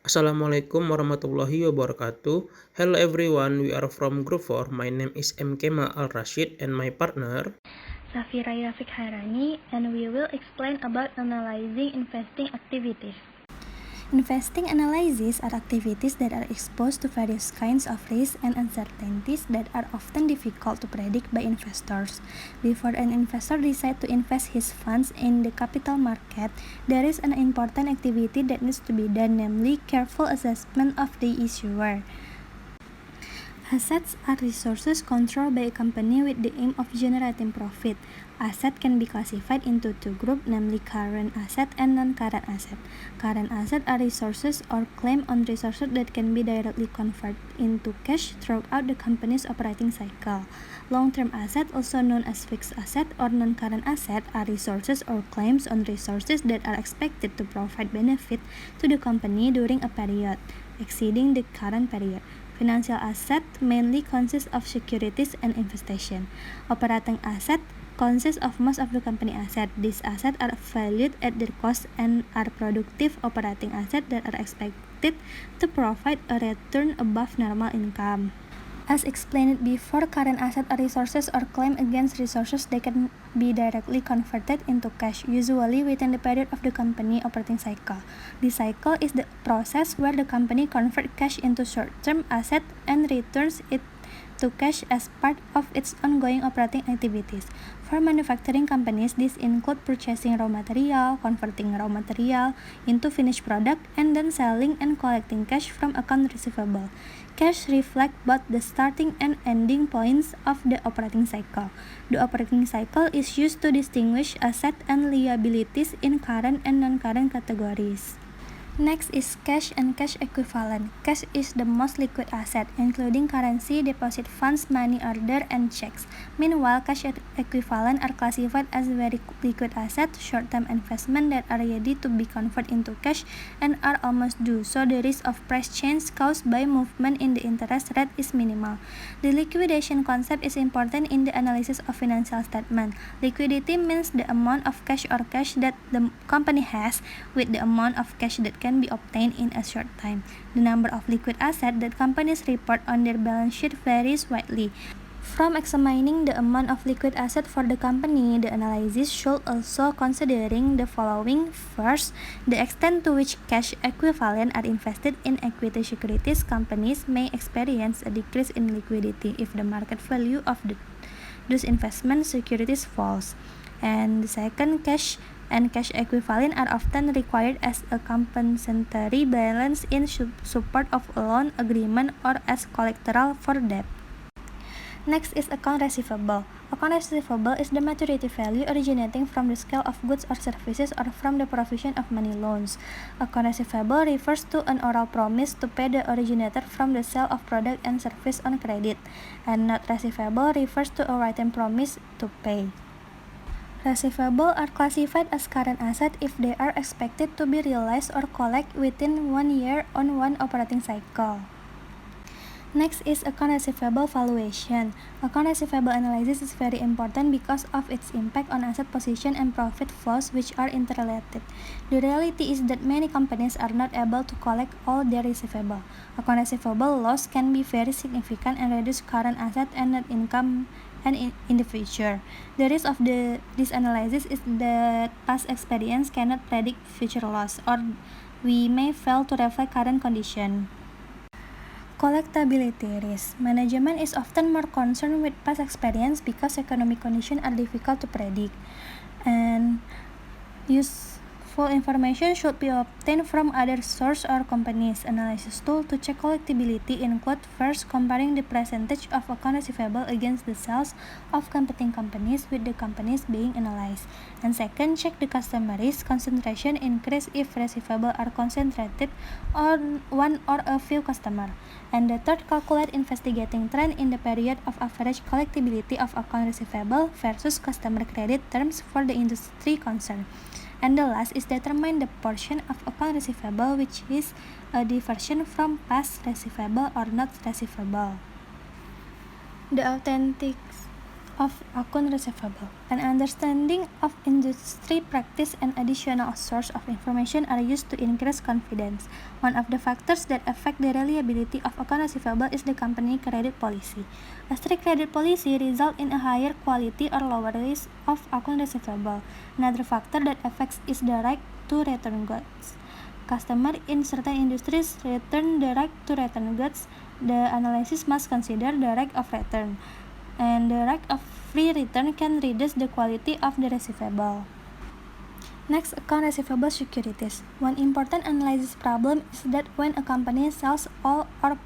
Assalamualaikum warahmatullahi wabarakatuh. Hello everyone, we are from Group 4. My name is M. Kemal Al Rashid and my partner Safira Yafiq Hairani, and we will explain about analyzing investing activities. Investing analysis are activities that are exposed to various kinds of risks and uncertainties that are often difficult to predict by investors. Before an investor decides to invest his funds in the capital market, there is an important activity that needs to be done, namely careful assessment of the issuer. Assets are resources controlled by a company with the aim of generating profit. Assets can be classified into two groups, namely current asset and non-current asset. Current assets are resources or claim on resources that can be directly converted into cash throughout the company's operating cycle. Long-term assets, also known as fixed asset or non-current asset, are resources or claims on resources that are expected to provide benefit to the company during a period exceeding the current period. Financial asset mainly consists of securities and investment. Operating asset consists of most of the company asset. These assets are valued at their cost and are productive operating assets that are expected to provide a return above normal income. As explained before, current assets are resources or claim against resources that can be directly converted into cash, usually within the period of the company operating cycle. This cycle is the process where the company converts cash into short-term asset and returns it to cash as part of its ongoing operating activities. For manufacturing companies, this include purchasing raw material, converting raw material into finished product, and then selling and collecting cash from account receivable. Cash reflects both the starting and ending points of the operating cycle. The operating cycle is used to distinguish assets and liabilities in current and non-current categories. Next is cash and cash equivalent. Cash is the most liquid asset, including currency, deposit funds, money order, and checks. Meanwhile, cash equivalent are classified as very liquid assets, short-term investment that are ready to be converted into cash and are almost due, so the risk of price change caused by movement in the interest rate is minimal. The liquidation concept is important in the analysis of financial statement. Liquidity means the amount of cash or cash that the company has with the amount of cash that can be obtained in a short time. The number of liquid assets that companies report on their balance sheet varies widely. From examining the amount of liquid assets for the company, the analysis should also considering the following. First, the extent to which cash equivalents are invested in equity securities. Companies may experience a decrease in liquidity if the market value of those investment securities falls. And the second, cash and cash equivalent are often required as a compensatory balance in support of a loan agreement or as collateral for debt. Next is account receivable. Account receivable is the maturity value originating from the sale of goods or services or from the provision of money loans. Account receivable refers to an oral promise to pay the originator from the sale of product and service on credit, and note receivable refers to a written promise to pay. Receivables are classified as current assets if they are expected to be realized or collected within 1 year on one operating cycle. Next is account receivable valuation. Account receivable analysis is very important because of its impact on asset position and profit flows, which are interrelated. The reality is that many companies are not able to collect all their receivable. Account receivable loss can be very significant and reduce current asset and net income and in the future. The risk of this analysis is that past experience cannot predict future loss, or we may fail to reflect current condition. Collectability risk. Management is often more concerned with past experience because economic conditions are difficult to predict, and useful information should be obtained from other sources or companies. Analysis tools to check collectability include: first, comparing the percentage of account receivable against the sales of competing companies with the companies being analyzed, and second, check the customer risk concentration increase if receivables are concentrated on one or a few customers, and the third, calculate investigating trend in the period of average collectability of account receivable versus customer credit terms for the industry concerned. And the last is determine the portion of account receivable which is a diversion from past receivable or not receivable. The of account receivable. An understanding of industry practice and additional source of information are used to increase confidence. One of the factors that affect the reliability of account receivable is the company credit policy. A strict credit policy results in a higher quality or lower risk of account receivable. Another factor that affects is the right to return goods. Customers in certain industries return the right to return goods. The analysis must consider the right of return, and the right of free return can reduce the quality of the receivable. Next, account receivable securities. One important analysis problem is that when a company sells all or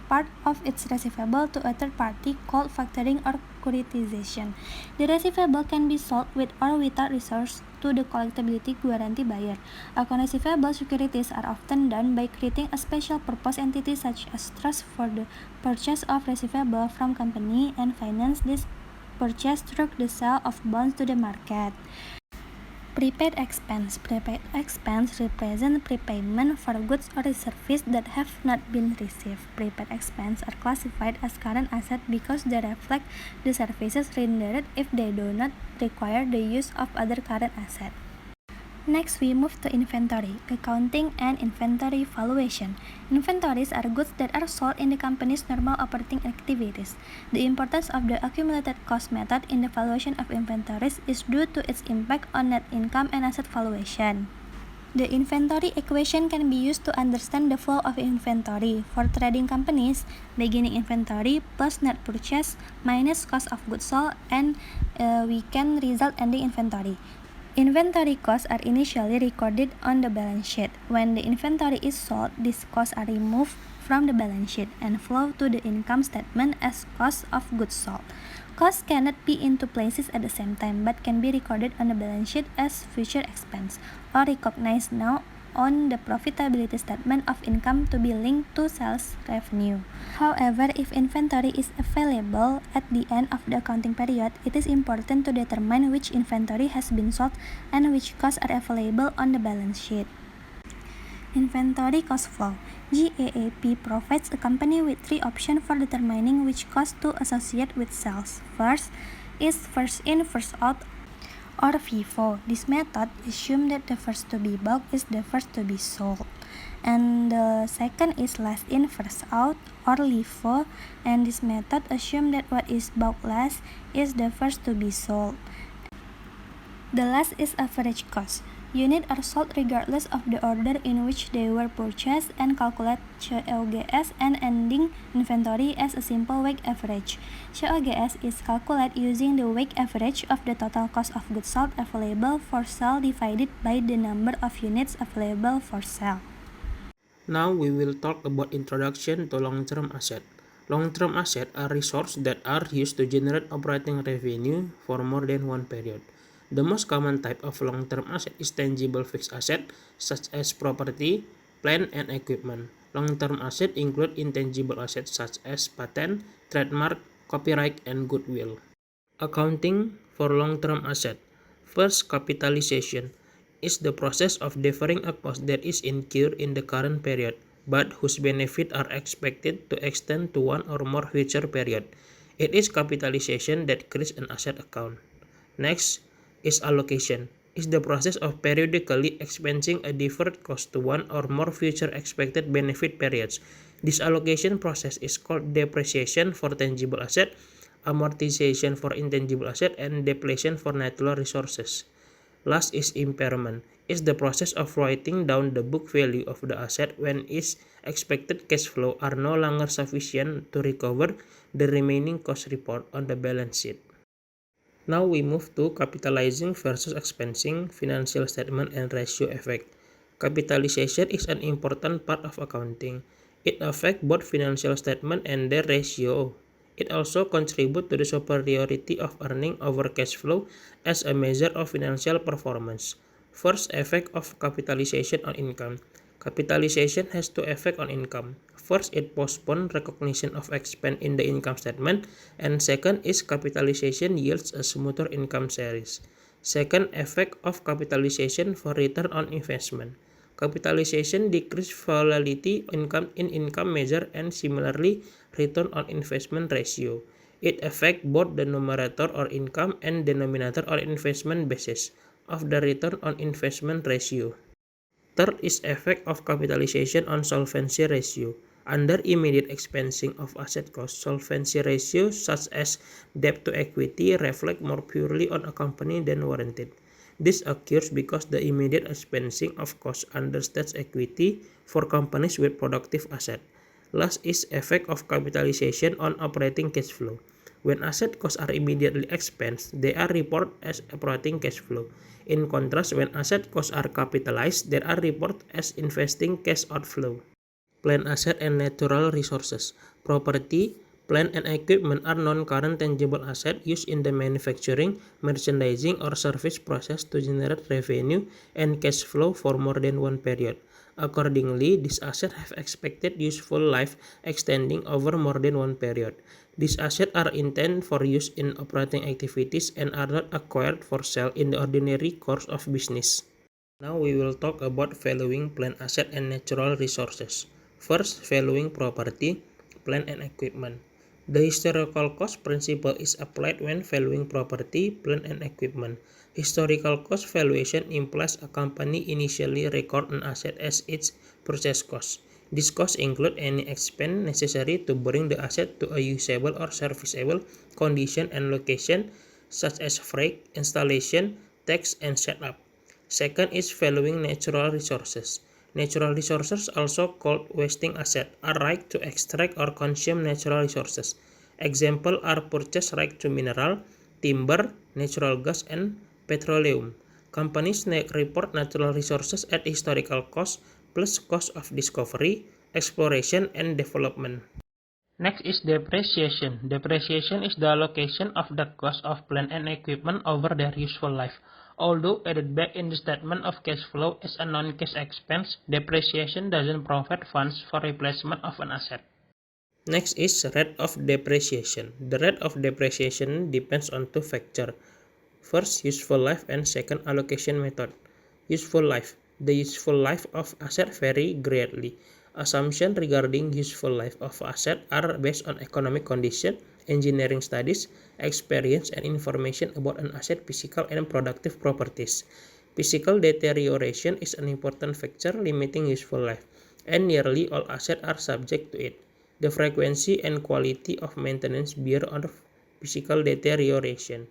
part of its receivable to a third party called factoring or securitization, the receivable can be sold with or without recourse to the collectibility guarantee buyer. Account receivable securities are often done by creating a special purpose entity such as trust for the purchase of receivable from company and finance this purchase through the sale of bonds to the market. Prepaid expense. Prepaid expense represent prepayment for goods or services that have not been received. Prepaid expense are classified as current asset because they reflect the services rendered if they do not require the use of other current asset. Next, we move to inventory, accounting, and inventory valuation. Inventories are goods that are sold in the company's normal operating activities. The importance of the accumulated cost method in the valuation of inventories is due to its impact on net income and asset valuation. The inventory equation can be used to understand the flow of inventory. For trading companies, beginning inventory plus net purchase minus cost of goods sold, and we can result ending inventory. Inventory costs are initially recorded on the balance sheet. When the inventory is sold, these costs are removed from the balance sheet and flow to the income statement as cost of goods sold. Costs cannot be in two places at the same time, but can be recorded on the balance sheet as future expense or recognized now on the profitability statement of income to be linked to sales revenue. However, if inventory is available at the end of the accounting period, it is important to determine which inventory has been sold and which costs are available on the balance sheet. Inventory cost flow. GAAP provides a company with three options for determining which cost to associate with sales. First is first in, first out, or FIFO. This method assumes that the first to be bought is the first to be sold. And the second is last in, first out, or LIFO, and this method assumes that what is bought last is the first to be sold. The last is average cost. Units are sold regardless of the order in which they were purchased and calculate COGS and ending inventory as a simple weighted average. COGS is calculated using the weighted average of the total cost of goods sold available for sale divided by the number of units available for sale. Now we will talk about introduction to long-term asset. Long-term assets are resources that are used to generate operating revenue for more than one period. The most common type of long-term asset is tangible fixed asset, such as property, plant, and equipment. Long-term assets include intangible assets such as patent, trademark, copyright, and goodwill. Accounting for long-term asset. First, capitalization is the process of deferring a cost that is incurred in the current period, but whose benefits are expected to extend to one or more future period. It is capitalization that creates an asset account. Next is allocation. Is the process of periodically expensing a deferred cost to one or more future expected benefit periods. This allocation process is called depreciation for tangible asset, amortization for intangible asset, and depletion for natural resources. Last is impairment. Is the process of writing down the book value of the asset when its expected cash flow are no longer sufficient to recover the remaining cost report on the balance sheet. Now we move to capitalizing versus expensing, financial statement, and ratio effect. Capitalization is an important part of accounting. It affects both financial statement and their ratio. It also contributes to the superiority of earning over cash flow as a measure of financial performance. First, effect of capitalization on income. Capitalization has two effects on income. First, it postpones recognition of expense in the income statement, and second is capitalization yields a smoother income series. Second effect of capitalization for return on investment. Capitalization decreases volatility in income measure and similarly return on investment ratio. It affects both the numerator or income and denominator or investment basis of the return on investment ratio. Third is effect of capitalization on solvency ratio. Under immediate expensing of asset cost, solvency ratio such as debt to equity reflect more purely on a company than warranted. This occurs because the immediate expensing of costs understates equity for companies with productive asset. Last is effect of capitalization on operating cash flow. When asset costs are immediately expensed, they are reported as operating cash flow. In contrast, when asset costs are capitalized, they are reported as investing cash outflow. Plant asset and natural resources. Property, plant and equipment are non-current tangible assets used in the manufacturing, merchandising, or service process to generate revenue and cash flow for more than one period. Accordingly, these assets have expected useful life extending over more than one period. These assets are intended for use in operating activities and are not acquired for sale in the ordinary course of business. Now we will talk about valuing plant asset and natural resources. First, valuing property, plant and equipment. The historical cost principle is applied when valuing property, plant and equipment. Historical cost valuation implies a company initially record an asset as its purchase cost. These costs include any expense necessary to bring the asset to a usable or serviceable condition and location, such as freight, installation, tax, and setup. Second is valuing natural resources. Natural resources, also called wasting asset, are right to extract or consume natural resources. Examples are purchase right to mineral, timber, natural gas, and petroleum. Companies report natural resources at historical cost plus cost of discovery, exploration, and development. Next is depreciation. Depreciation is the allocation of the cost of plant and equipment over their useful life. Although added back in the statement of cash flow as a non-cash expense, depreciation doesn't provide funds for replacement of an asset. Next is rate of depreciation. The rate of depreciation depends on two factors. First, useful life, and second, allocation method. Useful life. The useful life of asset vary greatly. Assumptions regarding useful life of asset are based on economic condition, engineering studies, experience, and information about an asset physical and productive properties. Physical deterioration is an important factor limiting useful life, and nearly all assets are subject to it. The frequency and quality of maintenance bear on physical deterioration.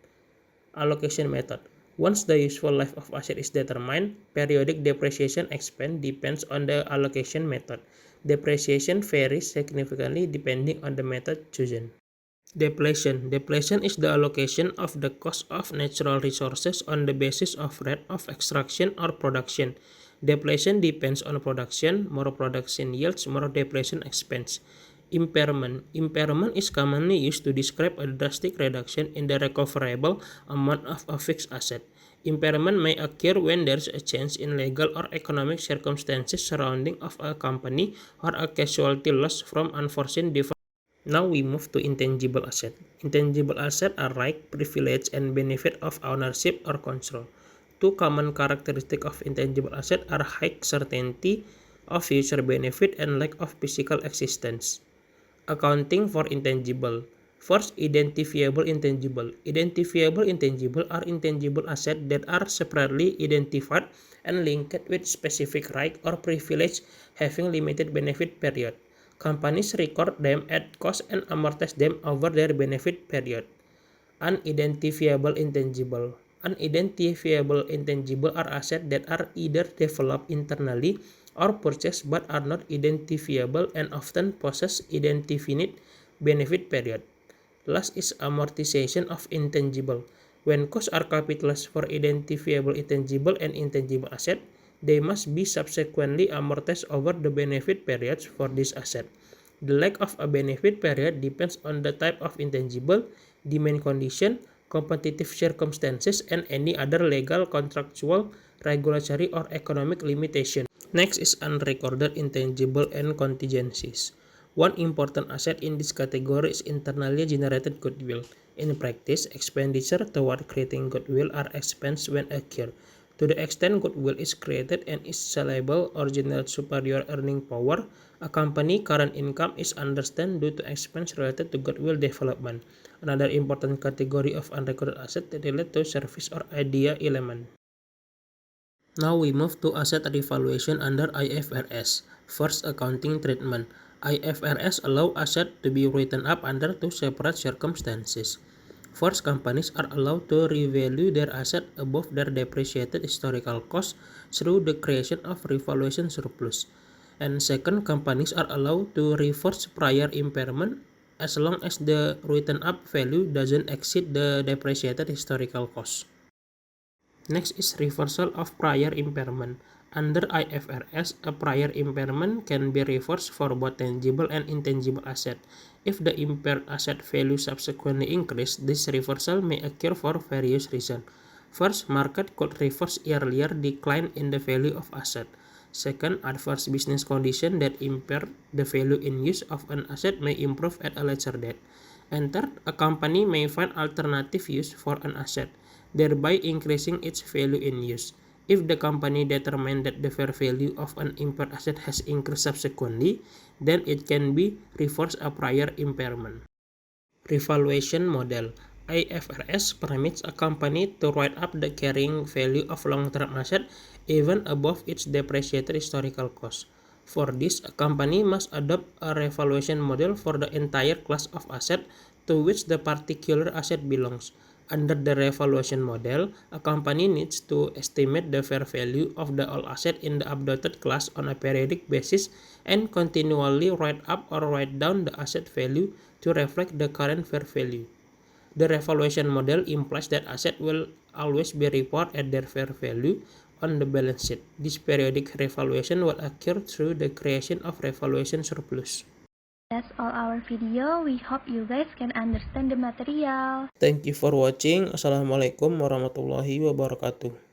Allocation method. Once the useful life of asset is determined, periodic depreciation expense depends on the allocation method. Depreciation varies significantly depending on the method chosen. Depletion. Depletion is the allocation of the cost of natural resources on the basis of rate of extraction or production. Depletion depends on production. More production yields more depletion expense. Impairment. Impairment is commonly used to describe a drastic reduction in the recoverable amount of a fixed asset. Impairment may occur when there is a change in legal or economic circumstances surrounding of a company or a casualty loss from unforeseen development. Now we move to intangible asset. Intangible assets are right, privilege, and benefit of ownership or control. Two common characteristics of intangible asset are high certainty of future benefit and lack of physical existence. Accounting for intangible. First, identifiable intangible. Identifiable intangible are intangible assets that are separately identified and linked with specific right or privilege having limited benefit period. Companies record them at cost and amortize them over their benefit period. Unidentifiable intangible. Unidentifiable intangible are assets that are either developed internally or purchased but are not identifiable and often possess indefinite benefit period. Last is amortization of intangible. When costs are capitalized for identifiable intangible and intangible asset, they must be subsequently amortized over the benefit periods for this asset. The lack of a benefit period depends on the type of intangible, demand condition, competitive circumstances, and any other legal, contractual, regulatory, or economic limitation. Next is unrecorded intangible and contingencies. One important asset in this category is internally generated goodwill. In practice, expenditure toward creating goodwill are expensed when occur. To the extent goodwill is created and is sellable or generates superior earning power, a company's current income is understand due to expense related to goodwill development. Another important category of unrecorded asset related to service or idea element. Now we move to asset revaluation under IFRS. First, accounting treatment. IFRS allow asset to be written up under two separate circumstances. First, companies are allowed to revalue their asset above their depreciated historical cost through the creation of revaluation surplus. And second, companies are allowed to reverse prior impairment as long as the written up value doesn't exceed the depreciated historical cost. Next is reversal of prior impairment. Under IFRS, a prior impairment can be reversed for both tangible and intangible asset. If the impaired asset value subsequently increase, this reversal may occur for various reasons. First, market could reverse earlier decline in the value of asset. Second, adverse business condition that impair the value in use of an asset may improve at a later date. And third, a company may find alternative use for an asset, thereby increasing its value in use. If the company determines that the fair value of an impaired asset has increased subsequently, then it can be reverse a prior impairment. Revaluation model. IFRS permits a company to write up the carrying value of long-term asset even above its depreciated historical cost. For this, a company must adopt a revaluation model for the entire class of asset to which the particular asset belongs. Under the revaluation model, a company needs to estimate the fair value of the all asset in the updated class on a periodic basis and continually write up or write down the asset value to reflect the current fair value. The revaluation model implies that assets will always be reported at their fair value on the balance sheet. This periodic revaluation will occur through the creation of revaluation surplus. That's all our video. We hope you guys can understand the material. Thank you for watching. Assalamualaikum warahmatullahi wabarakatuh.